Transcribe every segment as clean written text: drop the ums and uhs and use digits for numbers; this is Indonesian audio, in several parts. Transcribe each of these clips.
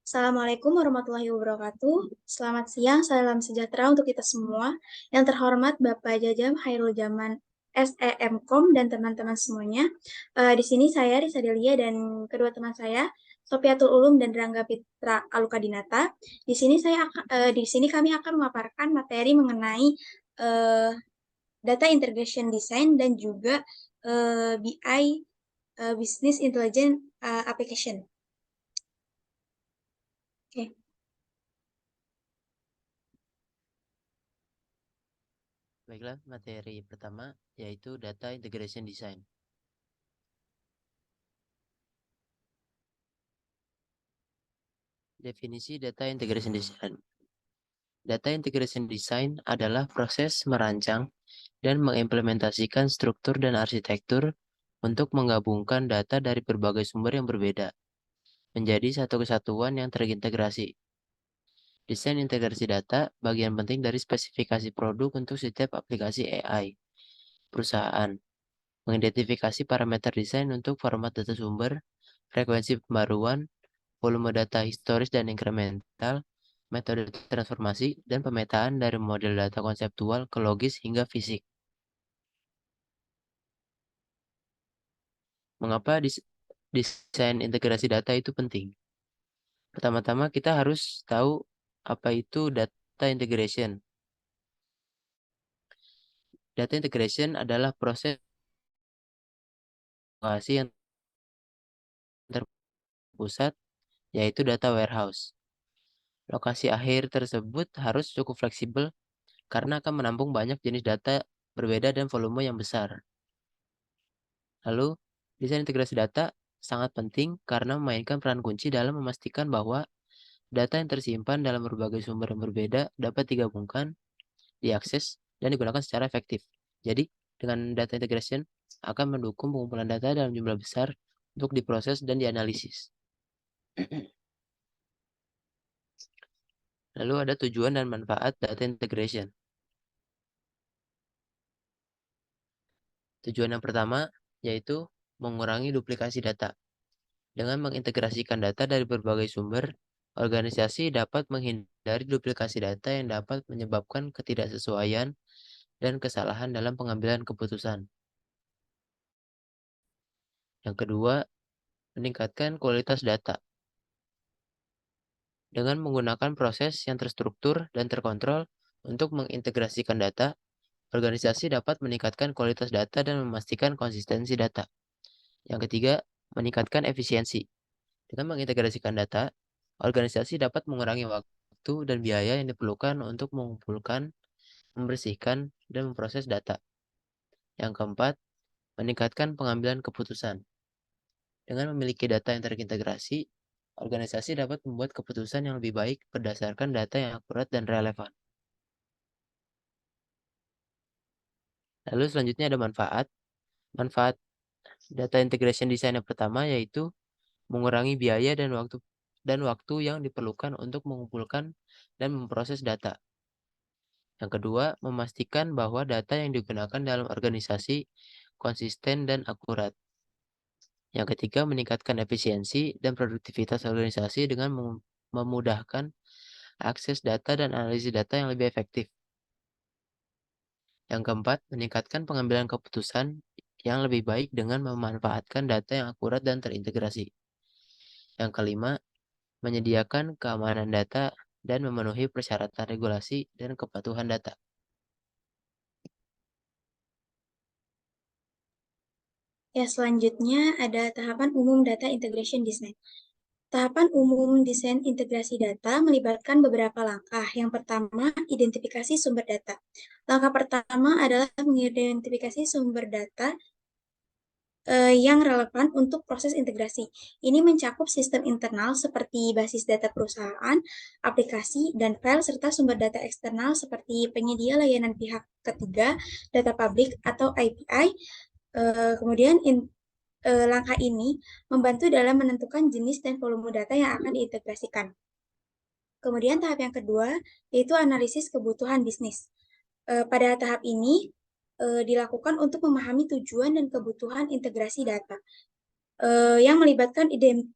Assalamualaikum warahmatullahi wabarakatuh. Selamat siang, salam sejahtera untuk kita semua. Yang terhormat Bapak Jajam Hairul Jaman SEMKOM dan teman-teman semuanya. Di sini saya Risa Delia dan kedua teman saya Sofiatul Ulum dan Rangga Pitra Alukadinata. Di sini kami akan memaparkan materi mengenai uh, Data Integration Design dan juga BI Business Intelligence Application. Oke. Baiklah, materi pertama yaitu Data Integration Design. Definisi Data Integration Design. Data Integration Design adalah proses merancang dan mengimplementasikan struktur dan arsitektur untuk menggabungkan data dari berbagai sumber yang berbeda menjadi satu kesatuan yang terintegrasi. Desain integrasi data bagian penting dari spesifikasi produk untuk setiap aplikasi AI perusahaan. Mengidentifikasi parameter desain untuk format data sumber, frekuensi pembaruan, volume data historis dan inkremental, metode transformasi, dan pemetaan dari model data konseptual ke logis hingga fisik. Mengapa desain integrasi data itu penting? Pertama-tama kita harus tahu apa itu data integration. Data integration adalah proses yang terpusat, yaitu data warehouse. Lokasi akhir tersebut harus cukup fleksibel karena akan menampung banyak jenis data berbeda dan volume yang besar. Lalu, desain integrasi data sangat penting karena memainkan peran kunci dalam memastikan bahwa data yang tersimpan dalam berbagai sumber yang berbeda dapat digabungkan, diakses, dan digunakan secara efektif. Jadi, dengan data integration akan mendukung pengumpulan data dalam jumlah besar untuk diproses dan dianalisis. Lalu ada tujuan dan manfaat data integration. Tujuan yang pertama yaitu mengurangi duplikasi data. Dengan mengintegrasikan data dari berbagai sumber, organisasi dapat menghindari duplikasi data yang dapat menyebabkan ketidaksesuaian dan kesalahan dalam pengambilan keputusan. Yang kedua, meningkatkan kualitas data. Dengan menggunakan proses yang terstruktur dan terkontrol untuk mengintegrasikan data, organisasi dapat meningkatkan kualitas data dan memastikan konsistensi data. Yang ketiga, meningkatkan efisiensi. Dengan mengintegrasikan data, organisasi dapat mengurangi waktu dan biaya yang diperlukan untuk mengumpulkan, membersihkan, dan memproses data. Yang keempat, meningkatkan pengambilan keputusan. Dengan memiliki data yang terintegrasi, organisasi dapat membuat keputusan yang lebih baik berdasarkan data yang akurat dan relevan. Lalu selanjutnya ada manfaat. Manfaat data integration design yang pertama yaitu mengurangi biaya dan waktu yang diperlukan untuk mengumpulkan dan memproses data. Yang kedua, memastikan bahwa data yang digunakan dalam organisasi konsisten dan akurat. Yang ketiga, meningkatkan efisiensi dan produktivitas organisasi dengan memudahkan akses data dan analisis data yang lebih efektif. Yang keempat, meningkatkan pengambilan keputusan yang lebih baik dengan memanfaatkan data yang akurat dan terintegrasi. Yang kelima, menyediakan keamanan data dan memenuhi persyaratan regulasi dan kepatuhan data. Ya, selanjutnya ada tahapan umum Data Integration Design. Tahapan umum desain integrasi data melibatkan beberapa langkah. Yang pertama, identifikasi sumber data. Langkah pertama adalah mengidentifikasi sumber data yang relevan untuk proses integrasi. Ini mencakup sistem internal seperti basis data perusahaan, aplikasi, dan file, serta sumber data eksternal seperti penyedia layanan pihak ketiga, data publik atau API. Kemudian langkah ini membantu dalam menentukan jenis dan volume data yang akan diintegrasikan. Kemudian tahap yang kedua yaitu analisis kebutuhan bisnis. Pada tahap ini dilakukan untuk memahami tujuan dan kebutuhan integrasi data yang melibatkan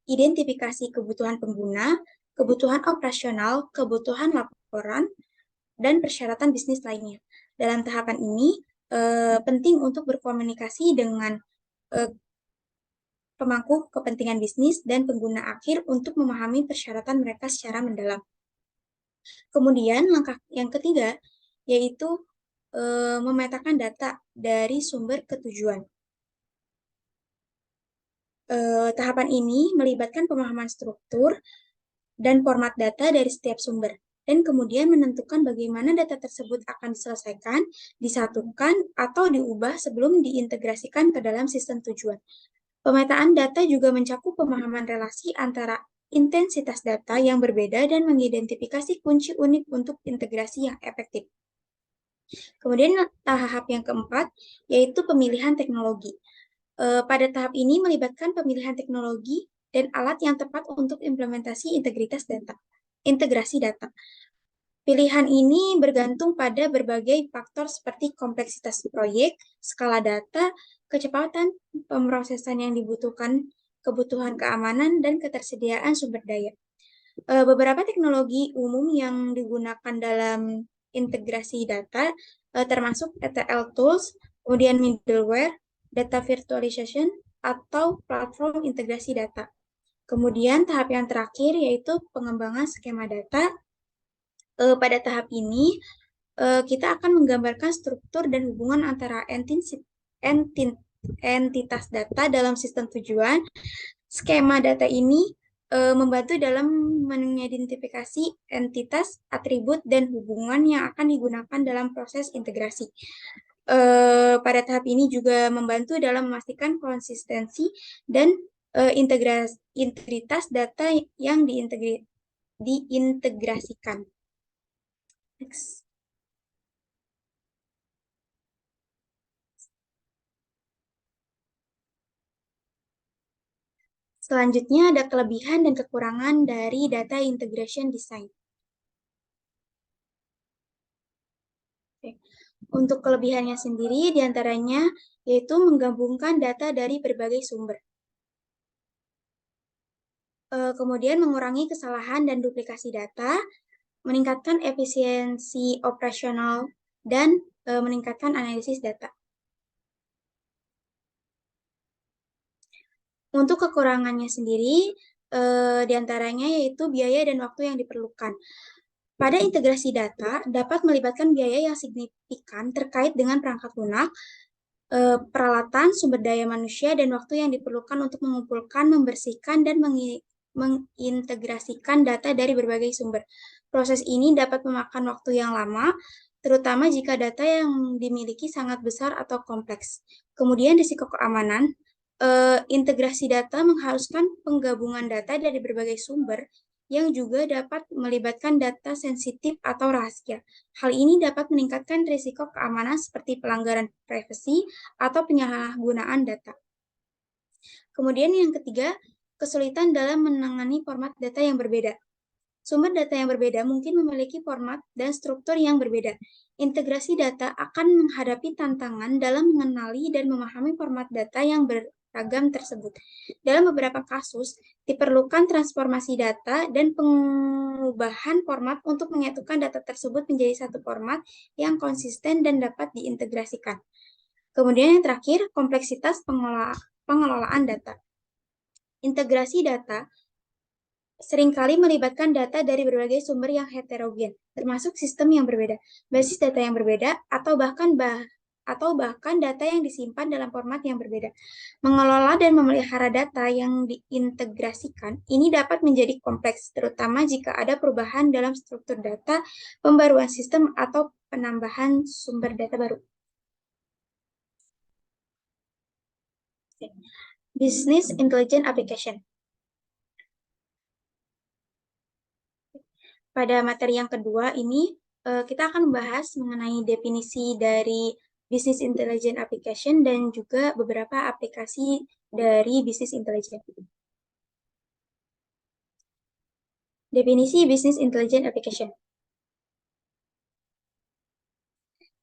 identifikasi kebutuhan pengguna, kebutuhan operasional, kebutuhan laporan, dan persyaratan bisnis lainnya. Dalam tahapan ini, penting untuk berkomunikasi dengan pemangku kepentingan bisnis dan pengguna akhir untuk memahami persyaratan mereka secara mendalam. Kemudian langkah yang ketiga yaitu memetakan data dari sumber ke tujuan. Tahapan ini melibatkan pemahaman struktur dan format data dari setiap sumber, dan kemudian menentukan bagaimana data tersebut akan diselesaikan, disatukan, atau diubah sebelum diintegrasikan ke dalam sistem tujuan. Pemetaan data juga mencakup pemahaman relasi antara intensitas data yang berbeda dan mengidentifikasi kunci unik untuk integrasi yang efektif. Kemudian tahap yang keempat, yaitu pemilihan teknologi. Pada tahap ini melibatkan pemilihan teknologi dan alat yang tepat untuk implementasi integrasi data. Pilihan ini bergantung pada berbagai faktor seperti kompleksitas proyek, skala data, kecepatan pemrosesan yang dibutuhkan, kebutuhan keamanan, dan ketersediaan sumber daya. Beberapa teknologi umum yang digunakan dalam integrasi data termasuk ETL tools, kemudian middleware, data virtualization, atau platform integrasi data. Kemudian tahap yang terakhir yaitu pengembangan skema data. Pada tahap ini kita akan menggambarkan struktur dan hubungan antara entitas data dalam sistem tujuan. Skema data ini membantu dalam mengidentifikasi entitas, atribut, dan hubungan yang akan digunakan dalam proses integrasi. Pada tahap ini juga membantu dalam memastikan konsistensi dan integritas data yang diintegrasikan. Next. Selanjutnya ada kelebihan dan kekurangan dari data integration design. Oke. Untuk kelebihannya sendiri diantaranya yaitu menggabungkan data dari berbagai sumber. Kemudian mengurangi kesalahan dan duplikasi data, meningkatkan efisiensi operasional, dan meningkatkan analisis data. Untuk kekurangannya sendiri, diantaranya yaitu biaya dan waktu yang diperlukan. Pada integrasi data, dapat melibatkan biaya yang signifikan terkait dengan perangkat lunak, peralatan, sumber daya manusia, dan waktu yang diperlukan untuk mengumpulkan, membersihkan, dan mengintegrasikan data dari berbagai sumber. Proses ini dapat memakan waktu yang lama, terutama jika data yang dimiliki sangat besar atau kompleks. Kemudian risiko keamanan. Integrasi data mengharuskan penggabungan data dari berbagai sumber yang juga dapat melibatkan data sensitif atau rahasia. Hal ini dapat meningkatkan risiko keamanan seperti pelanggaran privasi atau penyalahgunaan data. Kemudian yang ketiga, kesulitan dalam menangani format data yang berbeda. Sumber data yang berbeda mungkin memiliki format dan struktur yang berbeda. Integrasi data akan menghadapi tantangan dalam mengenali dan memahami format data yang beragam tersebut. Dalam beberapa kasus, diperlukan transformasi data dan pengubahan format untuk menyatukan data tersebut menjadi satu format yang konsisten dan dapat diintegrasikan. Kemudian yang terakhir, kompleksitas pengelolaan data. Integrasi data seringkali melibatkan data dari berbagai sumber yang heterogen, termasuk sistem yang berbeda, basis data yang berbeda, atau bahkan data yang disimpan dalam format yang berbeda. Mengelola dan memelihara data yang diintegrasikan ini dapat menjadi kompleks, terutama jika ada perubahan dalam struktur data, pembaruan sistem, atau penambahan sumber data baru. Business Intelligence Application. Pada materi yang kedua ini, kita akan membahas mengenai definisi dari Business Intelligence Application dan juga beberapa aplikasi dari Business Intelligence. Definisi Business Intelligence Application.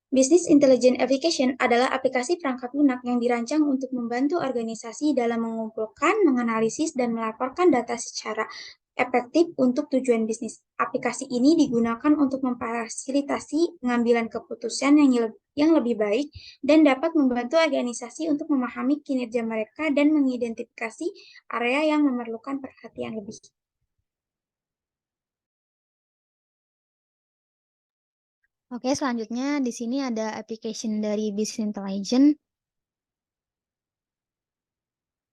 Business Intelligence Application adalah aplikasi perangkat lunak yang dirancang untuk membantu organisasi dalam mengumpulkan, menganalisis, dan melaporkan data secara efektif untuk tujuan bisnis. Aplikasi ini digunakan untuk memfasilitasi pengambilan keputusan yang lebih baik dan dapat membantu organisasi untuk memahami kinerja mereka dan mengidentifikasi area yang memerlukan perhatian lebih. Oke, selanjutnya di sini ada application dari Business Intelligence.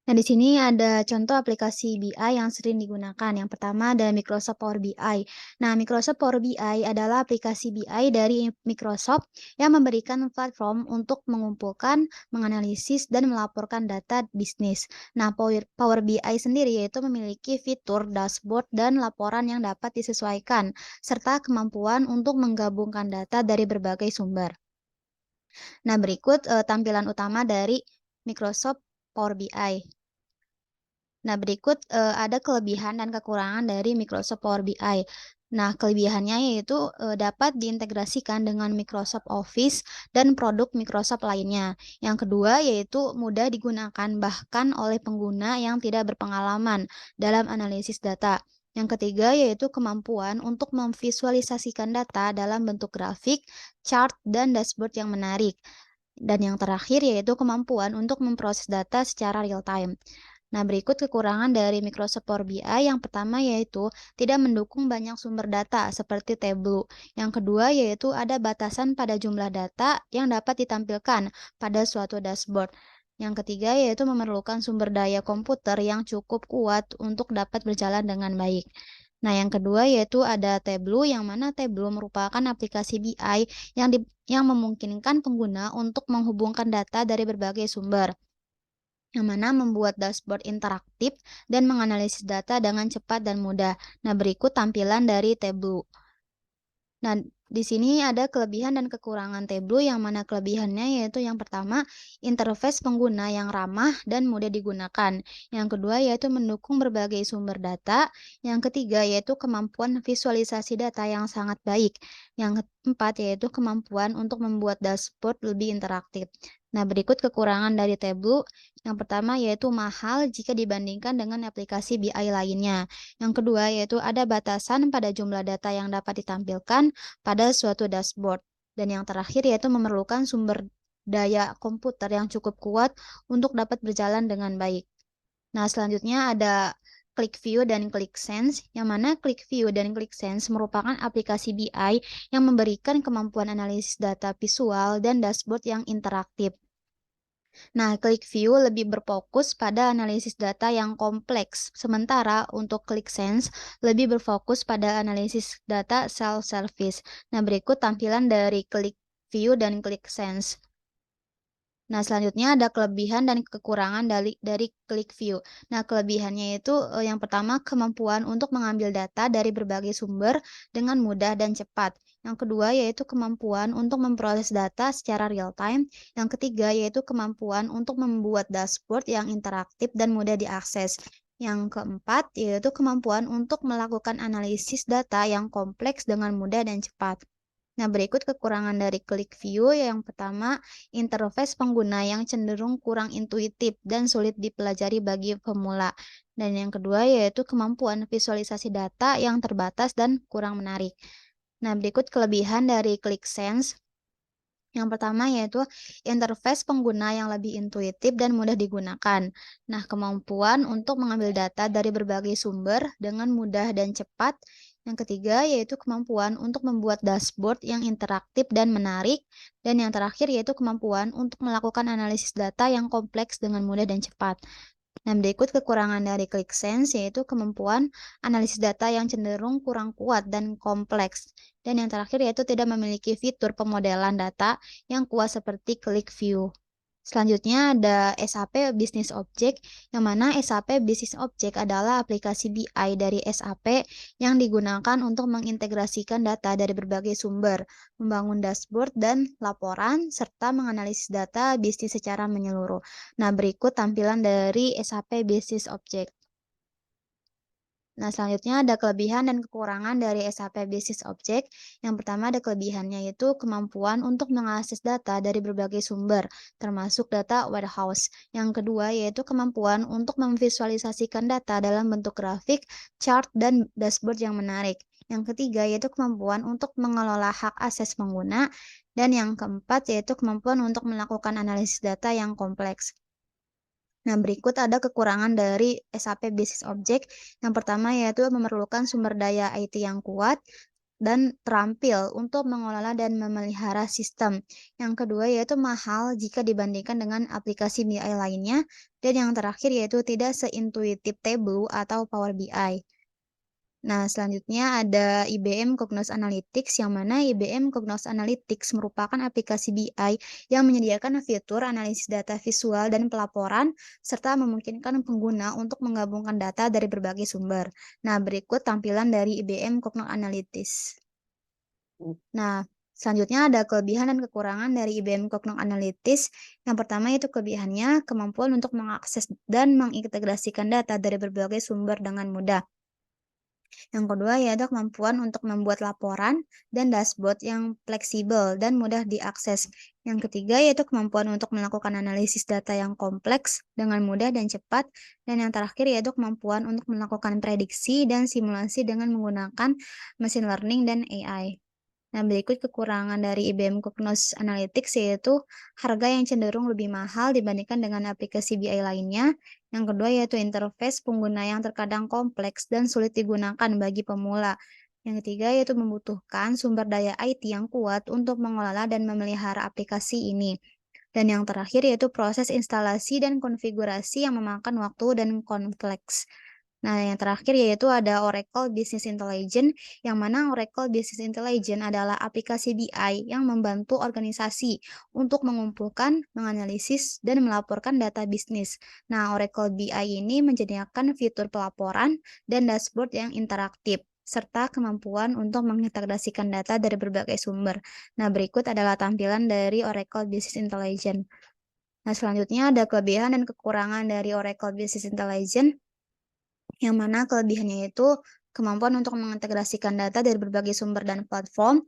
Nah, di sini ada contoh aplikasi BI yang sering digunakan. Yang pertama ada Microsoft Power BI. Nah, Microsoft Power BI adalah aplikasi BI dari Microsoft yang memberikan platform untuk mengumpulkan, menganalisis, dan melaporkan data bisnis. Nah, Power BI sendiri yaitu memiliki fitur dashboard dan laporan yang dapat disesuaikan, serta kemampuan untuk menggabungkan data dari berbagai sumber. Nah, berikut tampilan utama dari Microsoft Power BI. Nah, berikut ada kelebihan dan kekurangan dari Microsoft Power BI. Nah, kelebihannya yaitu dapat diintegrasikan dengan Microsoft Office dan produk Microsoft lainnya. Yang kedua yaitu mudah digunakan bahkan oleh pengguna yang tidak berpengalaman dalam analisis data. Yang ketiga yaitu kemampuan untuk memvisualisasikan data dalam bentuk grafik, chart, dan dashboard yang menarik. Dan yang terakhir yaitu kemampuan untuk memproses data secara real time. Nah, berikut kekurangan dari Microsoft Power BI. Yang pertama yaitu tidak mendukung banyak sumber data seperti Tableau. Yang kedua yaitu ada batasan pada jumlah data yang dapat ditampilkan pada suatu dashboard. Yang ketiga yaitu memerlukan sumber daya komputer yang cukup kuat untuk dapat berjalan dengan baik. Nah, yang kedua yaitu ada Tableau, yang mana Tableau merupakan aplikasi BI yang memungkinkan pengguna untuk menghubungkan data dari berbagai sumber, yang mana membuat dashboard interaktif dan menganalisis data dengan cepat dan mudah. Nah, berikut tampilan dari Tableau. Nah, di sini ada kelebihan dan kekurangan Tableau, yang mana kelebihannya yaitu yang pertama, interface pengguna yang ramah dan mudah digunakan. Yang kedua yaitu mendukung berbagai sumber data. Yang ketiga yaitu kemampuan visualisasi data yang sangat baik. Yang keempat yaitu kemampuan untuk membuat dashboard lebih interaktif. Nah, berikut kekurangan dari Tableau. Yang pertama yaitu mahal jika dibandingkan dengan aplikasi BI lainnya. Yang kedua yaitu ada batasan pada jumlah data yang dapat ditampilkan pada suatu dashboard. Dan yang terakhir yaitu memerlukan sumber daya komputer yang cukup kuat untuk dapat berjalan dengan baik. Nah, selanjutnya ada ClickView dan ClickSense, yang mana ClickView dan ClickSense merupakan aplikasi BI yang memberikan kemampuan analisis data visual dan dashboard yang interaktif. Nah, ClickView lebih berfokus pada analisis data yang kompleks, sementara untuk ClickSense lebih berfokus pada analisis data self-service. Nah, berikut tampilan dari ClickView dan ClickSense. Nah, selanjutnya ada kelebihan dan kekurangan dari ClickView. Nah, kelebihannya itu yang pertama kemampuan untuk mengambil data dari berbagai sumber dengan mudah dan cepat. Yang kedua yaitu kemampuan untuk memproses data secara real time. Yang ketiga yaitu kemampuan untuk membuat dashboard yang interaktif dan mudah diakses. Yang keempat yaitu kemampuan untuk melakukan analisis data yang kompleks dengan mudah dan cepat. Nah, berikut kekurangan dari ClickView. Yang pertama, interface pengguna yang cenderung kurang intuitif dan sulit dipelajari bagi pemula. Dan yang kedua yaitu kemampuan visualisasi data yang terbatas dan kurang menarik. Nah, berikut kelebihan dari ClickSense. Yang pertama yaitu interface pengguna yang lebih intuitif dan mudah digunakan. Nah, kemampuan untuk mengambil data dari berbagai sumber dengan mudah dan cepat. Yang ketiga yaitu kemampuan untuk membuat dashboard yang interaktif dan menarik. Dan yang terakhir yaitu kemampuan untuk melakukan analisis data yang kompleks dengan mudah dan cepat. Nah, berikut kekurangan dari ClickSense yaitu kemampuan analisis data yang cenderung kurang kuat dan kompleks. Dan yang terakhir yaitu tidak memiliki fitur pemodelan data yang kuat seperti ClickView. Selanjutnya ada SAP Business Object, yang mana SAP Business Object adalah aplikasi BI dari SAP yang digunakan untuk mengintegrasikan data dari berbagai sumber, membangun dashboard dan laporan, serta menganalisis data bisnis secara menyeluruh. Nah, berikut tampilan dari SAP Business Object. Nah, selanjutnya ada kelebihan dan kekurangan dari SAP Business Object. Yang pertama ada kelebihannya yaitu kemampuan untuk mengakses data dari berbagai sumber, termasuk data warehouse. Yang kedua yaitu kemampuan untuk memvisualisasikan data dalam bentuk grafik, chart, dan dashboard yang menarik. Yang ketiga yaitu kemampuan untuk mengelola hak akses pengguna. Dan yang keempat yaitu kemampuan untuk melakukan analisis data yang kompleks. Nah, berikut ada kekurangan dari SAP Business Object. Yang pertama yaitu memerlukan sumber daya IT yang kuat dan terampil untuk mengelola dan memelihara sistem. Yang kedua yaitu mahal jika dibandingkan dengan aplikasi BI lainnya. Dan yang terakhir yaitu tidak seintuitif Tableau atau Power BI. Nah, selanjutnya ada IBM Cognos Analytics, yang mana IBM Cognos Analytics merupakan aplikasi BI yang menyediakan fitur analisis data visual dan pelaporan, serta memungkinkan pengguna untuk menggabungkan data dari berbagai sumber. Nah, berikut tampilan dari IBM Cognos Analytics. Nah, selanjutnya ada kelebihan dan kekurangan dari IBM Cognos Analytics. Yang pertama itu kelebihannya, kemampuan untuk mengakses dan mengintegrasikan data dari berbagai sumber dengan mudah. Yang kedua yaitu kemampuan untuk membuat laporan dan dashboard yang fleksibel dan mudah diakses. Yang ketiga yaitu kemampuan untuk melakukan analisis data yang kompleks dengan mudah dan cepat. Dan yang terakhir yaitu kemampuan untuk melakukan prediksi dan simulasi dengan menggunakan machine learning dan AI. Nah, berikut kekurangan dari IBM Cognos Analytics yaitu harga yang cenderung lebih mahal dibandingkan dengan aplikasi BI lainnya. Yang kedua yaitu interface pengguna yang terkadang kompleks dan sulit digunakan bagi pemula. Yang ketiga yaitu membutuhkan sumber daya IT yang kuat untuk mengelola dan memelihara aplikasi ini. Dan yang terakhir yaitu proses instalasi dan konfigurasi yang memakan waktu dan kompleks. Nah, yang terakhir yaitu ada Oracle Business Intelligence, yang mana Oracle Business Intelligence adalah aplikasi BI yang membantu organisasi untuk mengumpulkan, menganalisis, dan melaporkan data bisnis. Nah, Oracle BI ini menyediakan fitur pelaporan dan dashboard yang interaktif, serta kemampuan untuk mengintegrasikan data dari berbagai sumber. Nah, berikut adalah tampilan dari Oracle Business Intelligence. Nah, selanjutnya ada kelebihan dan kekurangan dari Oracle Business Intelligence, yang mana kelebihannya itu kemampuan untuk mengintegrasikan data dari berbagai sumber dan platform.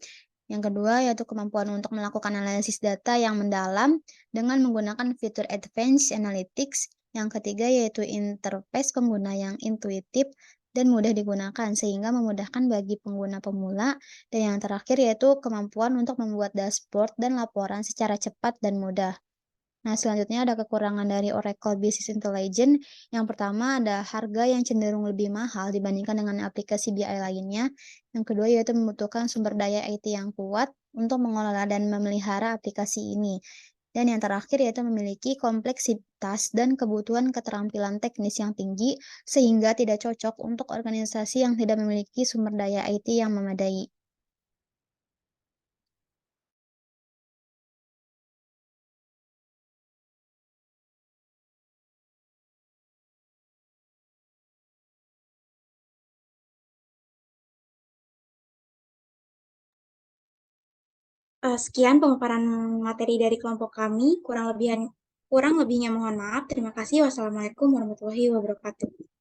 Yang kedua yaitu kemampuan untuk melakukan analisis data yang mendalam dengan menggunakan fitur Advanced Analytics. Yang ketiga yaitu interface pengguna yang intuitif dan mudah digunakan sehingga memudahkan bagi pengguna pemula. Dan yang terakhir yaitu kemampuan untuk membuat dashboard dan laporan secara cepat dan mudah. Nah, selanjutnya ada kekurangan dari Oracle Business Intelligence. Yang pertama ada harga yang cenderung lebih mahal dibandingkan dengan aplikasi BI lainnya. Yang kedua yaitu membutuhkan sumber daya IT yang kuat untuk mengelola dan memelihara aplikasi ini. Dan yang terakhir yaitu memiliki kompleksitas dan kebutuhan keterampilan teknis yang tinggi sehingga tidak cocok untuk organisasi yang tidak memiliki sumber daya IT yang memadai. Sekian pemaparan materi dari kelompok kami. Kurang lebihnya mohon maaf. Terima kasih. Wassalamualaikum warahmatullahi wabarakatuh.